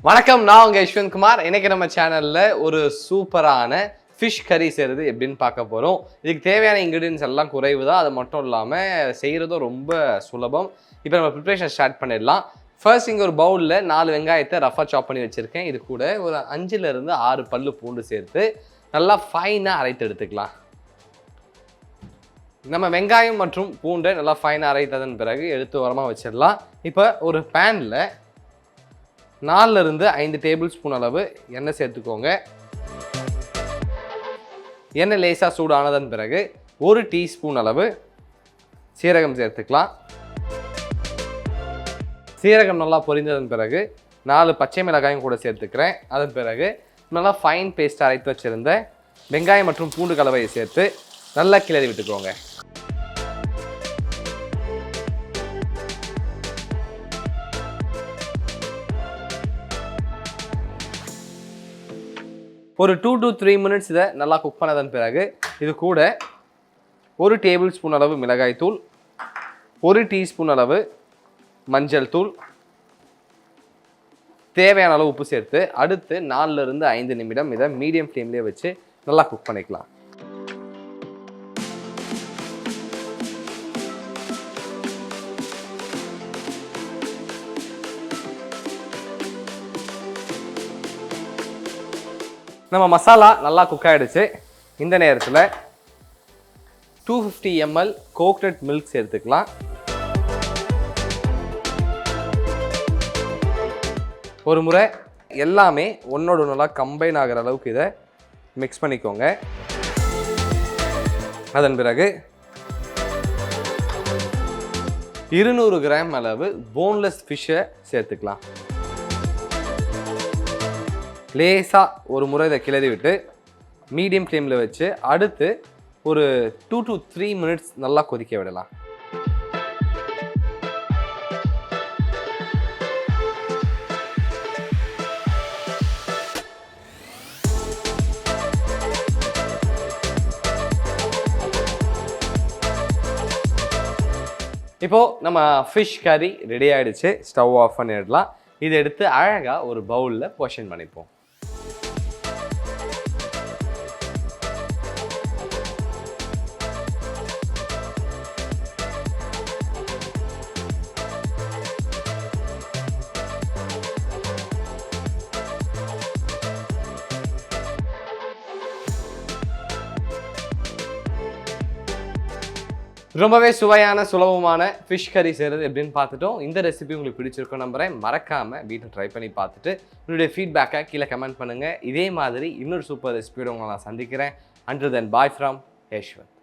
வணக்கம், நான் உங்க யஷ்வந்த் குமார். இன்னைக்கு நம்ம சேனல்ல ஒரு சூப்பரான ஃபிஷ் கறி செய்கிறது எப்படின்னு பார்க்க போகிறோம். இதுக்கு தேவையான இன்க்ரீடியன்ஸ் எல்லாம் குறைவு தான், அது மட்டும் இல்லாமல் செய்கிறதும் ரொம்ப சுலபம். இப்போ நம்ம ப்ரிப்ரேஷன் ஸ்டார்ட் பண்ணிடலாம். ஃபர்ஸ்ட் இங்கே ஒரு பவுலில் 4 வெங்காயத்தை ரஃபாக சாப் பண்ணி வச்சுருக்கேன். இது கூட ஒரு 5லேருந்து 6 பல்லு பூண்டு சேர்த்து நல்லா ஃபைனாக அரைத்து எடுத்துக்கலாம். நம்ம வெங்காயம் மற்றும் பூண்டை நல்லா ஃபைனாக அரைத்ததன் பிறகு எடுத்து ஓரமாக வச்சிடலாம். இப்போ ஒரு பேனில் 4லேருந்து 5 டேபிள் ஸ்பூன் அளவு எண்ணெய் சேர்த்துக்கோங்க. எண்ணெய் லேசாக சூடானதன் பிறகு 1 டீஸ்பூன் அளவு சீரகம் சேர்த்துக்கலாம். சீரகம் நல்லா பொரிந்ததன் பிறகு 4 பச்சை மிளகாயும் கூட சேர்த்துக்கிறேன். அதன் பிறகு நல்லா ஃபைன் பேஸ்ட் அரைத்து வச்சுருந்த வெங்காயம் மற்றும் பூண்டு கலவையை சேர்த்து நல்லா கிளறி விட்டுக்கோங்க. ஒரு 2 to 3 மினிட்ஸ் இதை நல்லா குக் பண்ணதன் பிறகு இது கூட 1 டேபிள் ஸ்பூன் அளவு மிளகாய் தூள், 1 டீஸ்பூன் அளவு மஞ்சள் தூள், தேவையான அளவு உப்பு சேர்த்து அடுத்து 4லேருந்து 5 நிமிடம் இதை மீடியம் ஃப்ளேம்லேயே வச்சு நல்லா குக் பண்ணிக்கலாம். நம்ம மசாலா நல்லா குக் ஆகிடுச்சு. இந்த நேரத்தில் 250 ml கோகனட் மில்க் சேர்த்துக்கலாம். ஒரு முறை எல்லாமே ஒன்றோடு நல்லா கம்பைன் ஆகிற அளவுக்கு இதை மிக்ஸ் பண்ணிக்கோங்க. அதன் பிறகு 200 கிராம் அளவு போன்லெஸ் ஃபிஷ்ஷை சேர்த்துக்கலாம். லேசாக ஒரு முறை இதை கிளறி விட்டு மீடியம் ஃப்ளேமில் வச்சு அடுத்து ஒரு 2 to 3 மினிட்ஸ் நல்லா கொதிக்க விடலாம். இப்போது நம்ம ஃபிஷ் கறி ரெடி ஆகிடுச்சு. ஸ்டவ் ஆஃப் பண்ணிடலாம். இதை எடுத்து அழகாக ஒரு பவுலில் போர்ஷன் பண்ணிப்போம். ரொம்பவே சுவையான சுலபமான ஃபிஷ் கறி செய்கிறது எப்படின்னு பார்த்துட்டோம். இந்த ரெசிபி உங்களுக்கு பிடிச்சிருக்கும் நம்புறேன். மறக்காமல் வீட்டில் ட்ரை பண்ணி பார்த்துட்டு உங்களுடைய ஃபீட்பேக்கை கீழே கமெண்ட் பண்ணுங்கள். இதே மாதிரி இன்னொரு சூப்பர் ரெசிபியோட உங்களை நான் சந்திக்கிறேன். Until then, bye from Yeshwanth.